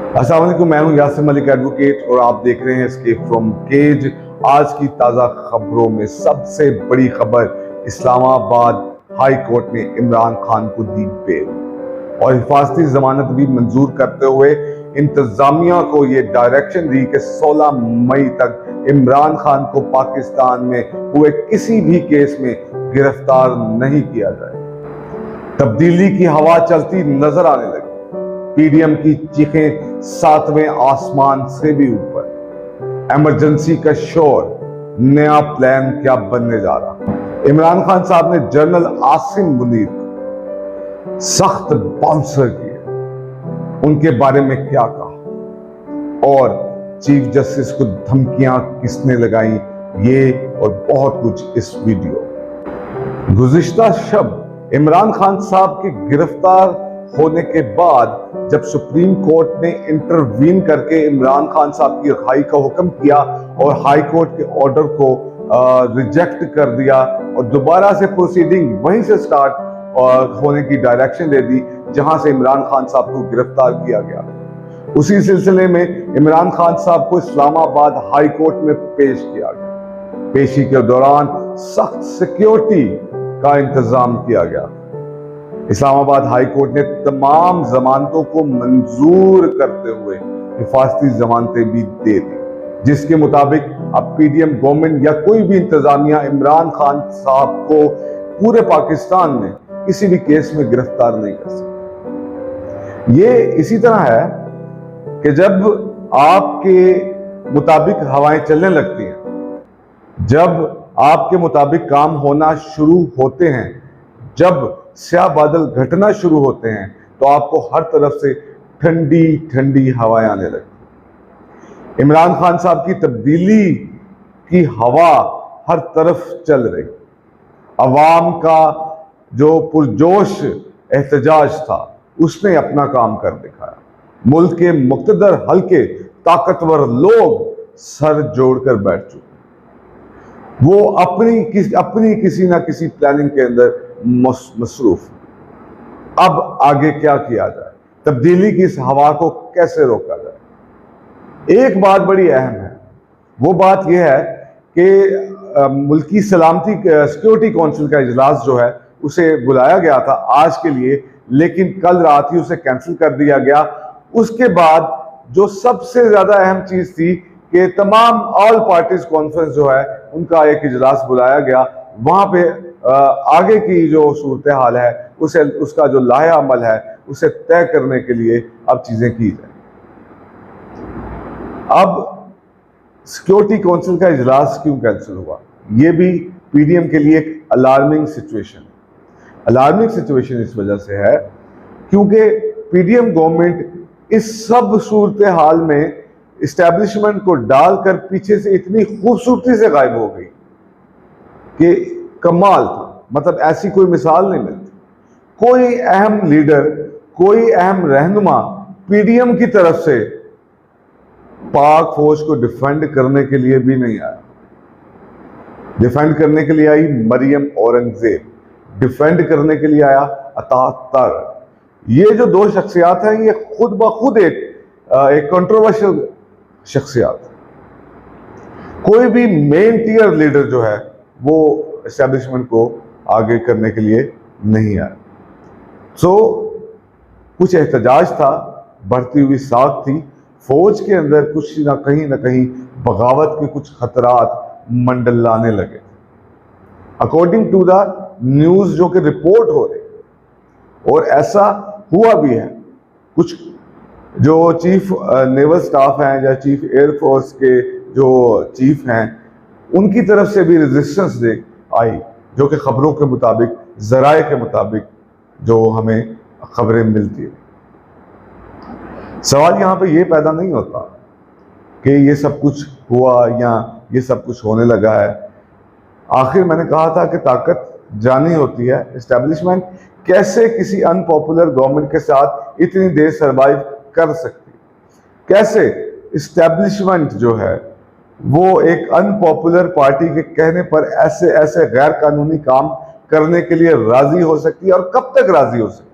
अस्सलाम वालेकुम, मैं हूं यासिर मलिक एडवोकेट और आप देख रहे हैं एस्केप फ्रॉम केज। आज की ताज़ा खबरों में सबसे बड़ी खबर, इस्लामाबाद हाई कोर्ट ने इमरान खान को दी बेल और हिफाजती जमानत भी मंजूर करते हुए इंतजामिया को यह डायरेक्शन दी कि 16 मई तक इमरान खान को पाकिस्तान में हुए किसी भी केस में गिरफ्तार नहीं किया जाए। तब्दीली की हवा चलती नजर आने लगी। पीडीएम की चीखें 7वें आसमान से भी ऊपर। इमरजेंसी का शोर, नया प्लान क्या बनने जा रहा। इमरान खान साहब ने जनरल आसिम मुनीर को सख्त बाउंसर किए, उनके बारे में क्या कहा और चीफ जस्टिस को धमकियां किसने लगाई, ये और बहुत कुछ इस वीडियो। गुज़िश्ता शब इमरान खान साहब के गिरफ्तार होने के बाद जब सुप्रीम कोर्ट ने इंटरवीन करके इमरान खान साहब की रिहाई का हुक्म किया और हाई कोर्ट के ऑर्डर को रिजेक्ट कर दिया और दोबारा से प्रोसीडिंग वहीं से स्टार्ट होने की डायरेक्शन दे दी जहां से इमरान खान साहब को गिरफ्तार किया गया। उसी सिलसिले में इमरान खान साहब को इस्लामाबाद हाई कोर्ट में पेश किया गया। पेशी के दौरान सख्त सिक्योरिटी का इंतजाम किया गया। इस्लामाबाद हाई कोर्ट ने तमाम जमानतों को मंजूर करते हुए हिफाजती जमानतें भी दे दी, जिसके मुताबिक अब पीडीएम गवर्नमेंट या कोई भी इंतजामिया इमरान खान साहब को पूरे पाकिस्तान में किसी भी केस में गिरफ्तार नहीं कर सकती। ये इसी तरह है कि जब आपके मुताबिक हवाएं चलने लगती हैं, जब आपके मुताबिक काम होना शुरू होते हैं, जब स्याह बादल घटना शुरू होते हैं, तो आपको हर तरफ से ठंडी ठंडी हवाएं आने लगती। इमरान खान साहब की तब्दीली की हवा हर तरफ चल रही। अवाम का जो पुरजोश एहतजाज था उसने अपना काम कर दिखाया। मुल्क के मुक़्तदर हल्के ताकतवर लोग सर जोड़कर बैठ चुके, वो अपनी किसी ना किसी प्लानिंग के अंदर मसरूफ। अब आगे क्या किया जाए, तब्दीली की इस हवा को कैसे रोका जाए। एक बात बड़ी अहम है, वो बात यह है कि मुल्की सलामती सिक्योरिटी काउंसिल का इजलास जो है उसे बुलाया गया था आज के लिए, लेकिन कल रात ही उसे कैंसिल कर दिया गया। उसके बाद जो सबसे ज्यादा अहम चीज थी कि तमाम ऑल पार्टीज कॉन्फ्रेंस जो है उनका एक इजलास बुलाया गया। वहां पे आगे की जो सूरत हाल है उसे, उसका जो लाहे अमल है उसे तय करने के लिए अब चीजें की जाए। अब सिक्योरिटी काउंसिल का इजलास क्यों कैंसिल हुआ, यह भी पीडीएम के लिए एक अलार्मिंग सिचुएशन है। अलार्मिंग सिचुएशन इस वजह से है क्योंकि पीडीएम गवर्नमेंट इस सब सूरत हाल में इस्टेब्लिशमेंट को डालकर पीछे से इतनी खूबसूरती से गायब हो गई कि कमाल था। मतलब ऐसी कोई मिसाल नहीं मिलती। कोई अहम लीडर, कोई अहम रहनुमा पीडीएम की तरफ से पाक फौज को डिफेंड करने के लिए भी नहीं आया। डिफेंड करने के लिए आई मरियम औरंगजेब, डिफेंड करने के लिए आया अतातर। ये जो दो शख्सियात हैं ये खुद ब खुद एक कंट्रोवर्शियल शख्सियात। कोई भी मेन टीयर लीडर जो है वो एस्टेब्लिशमेंट को आगे करने के लिए नहीं आया। सो कुछ एहतजाज था, बढ़ती हुई साख थी, फौज के अंदर कुछ ना कहीं बगावत के कुछ खतरात मंडलाने लगे अकॉर्डिंग टू द न्यूज जो कि रिपोर्ट हो रही, और ऐसा हुआ भी है। कुछ जो चीफ नेवल स्टाफ हैं या चीफ एयरफोर्स के जो चीफ हैं उनकी तरफ से भी रेजिस्टेंस आई, जो कि खबरों के मुताबिक, जराए के मुताबिक जो हमें खबरें मिलती है। सवाल यहां पे ये पैदा नहीं होता कि ये सब कुछ हुआ या ये सब कुछ होने लगा है। आखिर मैंने कहा था कि ताकत जानी होती है। एस्टेब्लिशमेंट कैसे किसी अनपॉपुलर गवर्नमेंट के साथ इतनी देर सरवाइव कर सकती, कैसे एस्टेब्लिशमेंट जो है वो एक अनपॉपुलर पार्टी के कहने पर ऐसे ऐसे गैर कानूनी काम करने के लिए राजी हो सकती है और कब तक राजी हो सकती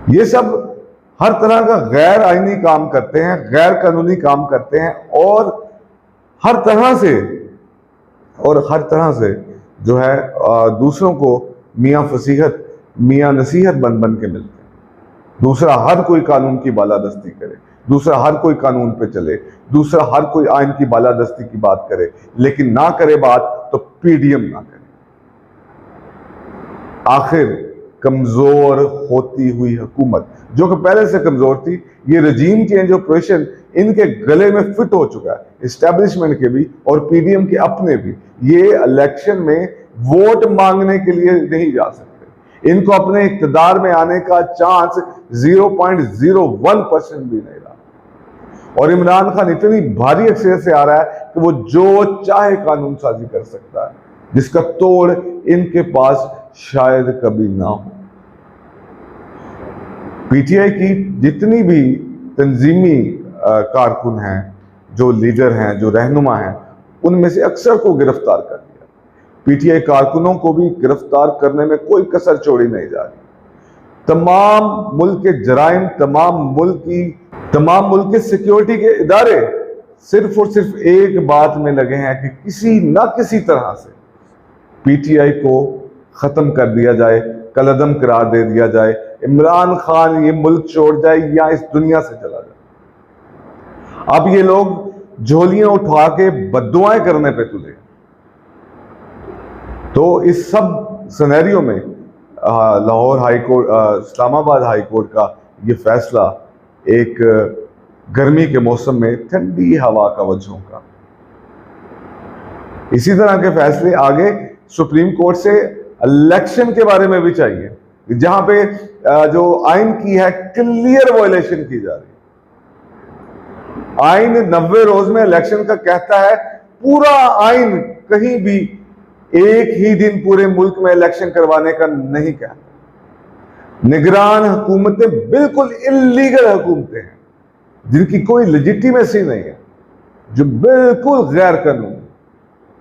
है। ये सब हर तरह का गैर आईनी काम करते हैं, गैर कानूनी काम करते हैं, और हर तरह से जो है दूसरों को मियाँ फसीहत मियाँ नसीहत बन बन के मिलते हैं। दूसरा हर कोई कानून की बालादस्ती करे, दूसरा हर कोई कानून पे चले, दूसरा हर कोई आइन की बालादस्ती की बात करे, लेकिन ना करे बात तो पीडीएम ना करे। आखिर कमजोर होती हुई हुकूमत, जो कि पहले से कमजोर थी, ये रजीम चेंज ऑपरेशन इनके गले में फिट हो चुका है, इस्टेब्लिशमेंट के भी और पीडीएम के अपने भी। ये इलेक्शन में वोट मांगने के लिए नहीं जा सकते, इनको अपने इक्तदार में आने का चांस 0.01% भी नहीं रहा। और इमरान खान इतनी भारी अक्सरियत से आ रहा है कि वो जो चाहे कानून साजी कर सकता है, जिसका तोड़ इनके पास शायद कभी ना हो। पीटीआई की जितनी भी तंजीमी कारकुन हैं, जो लीडर हैं, जो रहनुमा हैं, उनमें से अक्सर को गिरफ्तार कर लिया। पीटीआई कारकुनों को भी गिरफ्तार करने में कोई कसर छोड़ी नहीं जा रही। तमाम मुल्क के जराइम, तमाम मुल्क के सिक्योरिटी के इदारे सिर्फ और सिर्फ एक बात में लगे हैं कि किसी ना किसी तरह से पीटीआई को खत्म कर दिया जाए, कलअदम करार दे दिया जाए, इमरान खान ये मुल्क छोड़ जाए या इस दुनिया से चला जाए। अब ये लोग झोलियां उठा के बद्दुआएं करने पे तुले। तो इस सब सिनेरियो में Lahore high court, Islamabad high court का ये फैसला एक गर्मी के मौसम में ठंडी हवा का वजहों का। इसी तरह के फैसले आगे सुप्रीम कोर्ट से इलेक्शन के बारे में भी चाहिए, जहां पे जो आइन की है क्लियर वायलेशन की जा रही है। आइन 90 रोज में इलेक्शन का कहता है, पूरा आइन कहीं भी एक ही दिन पूरे मुल्क में इलेक्शन करवाने का नहीं कहता। निगरान हुकूमतें बिल्कुल इलीगल हुकूमतें हैं, जिनकी कोई लेजिटिमेसी नहीं है, जो बिल्कुल गैर कानूनी,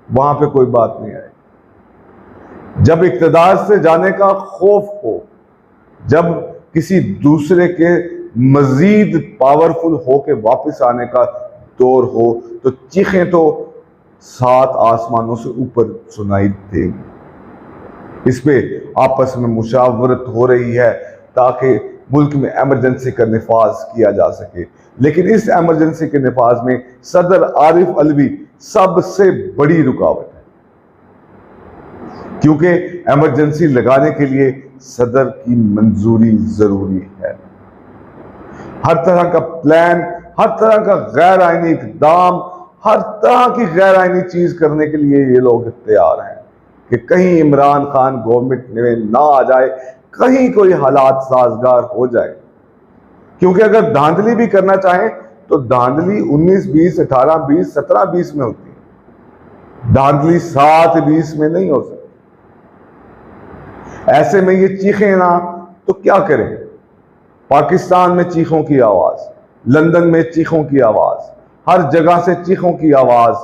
वहां पे कोई बात नहीं आएगी। जब इक्तदार से जाने का खौफ हो, जब किसी दूसरे के मजीद पावरफुल होके वापस आने का दौर हो, तो चीखें तो 7 आसमानों से ऊपर सुनाई देंगी। इस पे आपस में मुशावरत हो रही है ताकि मुल्क में एमरजेंसी का निफाज किया जा सके। लेकिन इस एमरजेंसी के निफाज में सदर आरिफ अलवी सबसे बड़ी रुकावट है, क्योंकि एमरजेंसी लगाने के लिए सदर की मंजूरी जरूरी है। हर तरह का प्लान, हर तरह का गैर आईनी इकदाम, हर तरह की गैर आईनी चीज करने के लिए ये लोग तैयार हैं कि कहीं इमरान खान गवर्नमेंट में ना आ जाए, कहीं कोई हालात साजगार हो जाए। क्योंकि अगर धांधली भी करना चाहें तो धांधली 19, 20, 18, 20, 17, 20 में होती है, धांधली 7, 20 में नहीं हो सकती। ऐसे में ये चीखें ना तो क्या करें? पाकिस्तान में चीखों की आवाज, लंदन में चीखों की आवाज, हर जगह से चीखों की आवाज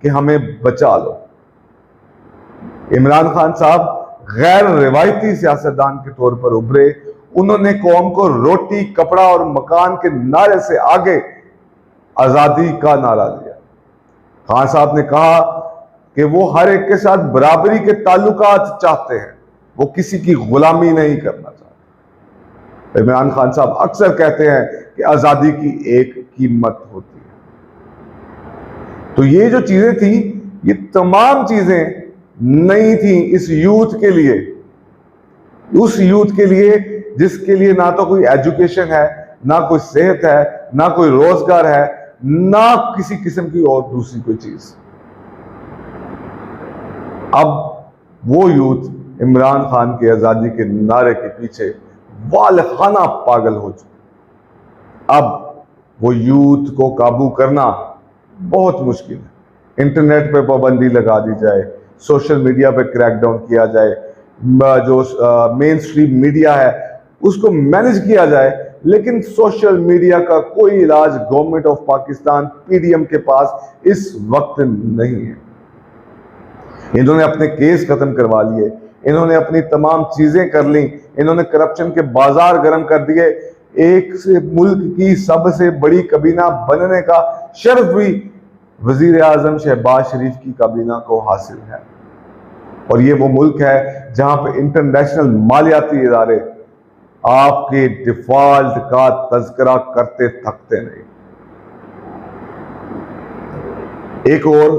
कि हमें बचा लो। इमरान खान साहब गैर रिवायती सियासतदान के तौर पर उभरे। उन्होंने कौम को रोटी, कपड़ा और मकान के नारे से आगे आजादी का नारा दिया। खान साहब ने कहा कि वो हर एक के साथ बराबरी के ताल्लुकात चाहते हैं, वो किसी की गुलामी नहीं करना चाहते। इमरान खान साहब अक्सर कहते हैं कि आजादी की एक कीमत होती है। तो ये जो चीजें थी, ये तमाम चीजें नई थी इस यूथ के लिए, उस यूथ के लिए जिसके लिए ना तो कोई एजुकेशन है, ना कोई सेहत है, ना कोई रोजगार है, ना किसी किस्म की और दूसरी कोई चीज। अब वो यूथ इमरान खान के आजादी के नारे के पीछे वालखाना पागल हो चुके। अब वो यूथ को काबू करना बहुत मुश्किल है। इंटरनेट पे पाबंदी लगा दी जाए, सोशल मीडिया पे क्रैकडाउन किया जाए, जो मेन स्ट्रीम मीडिया है उसको मैनेज किया जाए, लेकिन सोशल मीडिया का कोई इलाज गवर्नमेंट ऑफ पाकिस्तान पीडीएम के पास इस वक्त नहीं है। इन्होंने अपने केस खत्म करवा लिए, इन्होंने अपनी तमाम चीजें कर ली, इन्होंने करप्शन के बाजार गर्म कर दिए, एक से मुल्क की सबसे बड़ी काबीना बनने का शर्फ भी वजीर आजम शहबाज शरीफ की काबीना को हासिल है। और ये वो मुल्क है जहां पे इंटरनेशनल मालियाती इदारे आपके डिफॉल्ट का तज़किरा करते थकते नहीं। एक और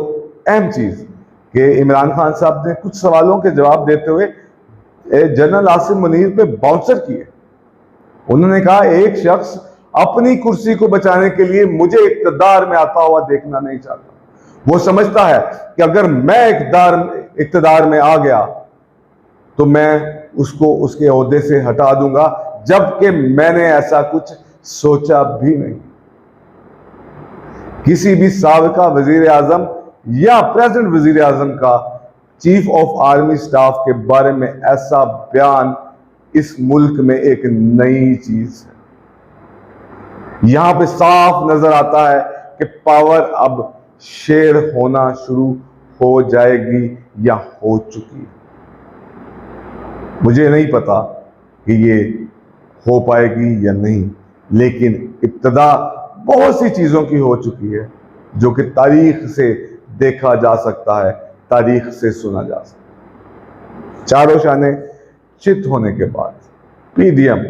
अहम चीज कि इमरान खान साहब ने कुछ सवालों के जवाब देते हुए जनरल आसिम मुनीर पे बाउंसर किए। उन्होंने कहा एक शख्स अपनी कुर्सी को बचाने के लिए मुझे इक्तदार में आता हुआ देखना नहीं चाहता। वो समझता है कि अगर मैं इक्तदार में आ गया तो मैं उसको उसके ओहदे से हटा दूंगा, जबकि मैंने ऐसा कुछ सोचा भी नहीं। किसी भी साबिका वजीर आजम या प्रेजेंट वजीर आजम का चीफ ऑफ आर्मी स्टाफ के बारे में ऐसा बयान इस मुल्क में एक नई चीज है। यहां पे साफ नजर आता है कि पावर अब शेयर होना शुरू हो जाएगी या हो चुकी है। मुझे नहीं पता कि ये हो पाएगी या नहीं, लेकिन इब्तिदा बहुत सी चीजों की हो चुकी है जो कि तारीख से देखा जा सकता है, तारीख से सुना जा सकता है। चारों शाने चित होने के बाद पीडीएम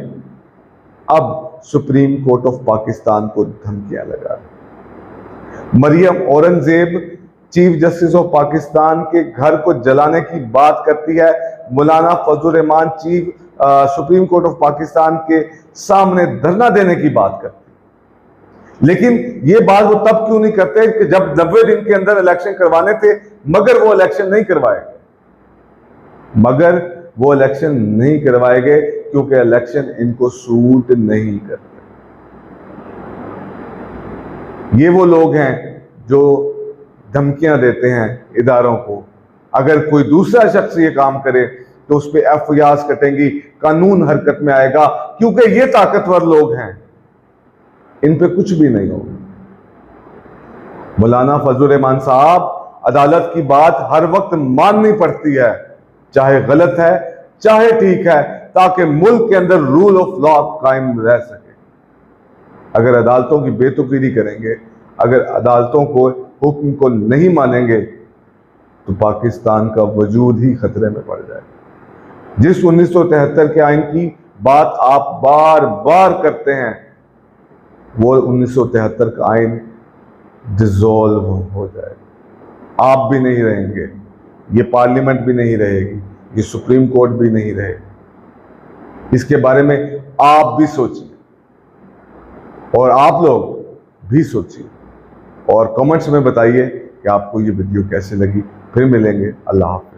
अब सुप्रीम कोर्ट ऑफ पाकिस्तान को धमकियां लगा रही। Maryam Aurangzeb chief justice of Pakistan के घर को जलाने की बात करती है। Maulana Fazlur Rahman chief supreme court of Pakistan के सामने धरना देने की बात करती है। लेकिन ये बात वो तब क्यों नहीं करते कि जब 90 दिन के अंदर इलेक्शन करवाने थे, मगर वो इलेक्शन नहीं करवाए गए। मगर वो इलेक्शन नहीं करवाए गए क्योंकि इलेक्शन इनको सूट नहीं करते। ये वो लोग हैं जो धमकियां देते हैं इदारों को। अगर कोई दूसरा शख्स ये काम करे तो उस पर एफआईआर कटेंगी, कानून हरकत में आएगा, क्योंकि ये ताकतवर लोग हैं, इन पे कुछ भी नहीं होगा। मौलाना फजलुर रहमान साहब, अदालत की बात हर वक्त माननी पड़ती है, चाहे गलत है चाहे ठीक है, ताकि मुल्क के अंदर रूल ऑफ लॉ कायम रह सके। अगर अदालतों की बेतुकीरी करेंगे, अगर अदालतों को हुक्म को नहीं मानेंगे, तो पाकिस्तान का वजूद ही खतरे में पड़ जाएगा। जिस 1973 के आइन की बात आप बार बार करते हैं, वो 1973 का आइन डिसॉल्व हो जाएगा। आप भी नहीं रहेंगे, ये पार्लियामेंट भी नहीं रहेगी, ये सुप्रीम कोर्ट भी नहीं रहेगी। इसके बारे में आप भी सोचिए और आप लोग भी सोचिए और कमेंट्स में बताइए कि आपको ये वीडियो कैसे लगी। फिर मिलेंगे। अल्लाह हाफ़िज़।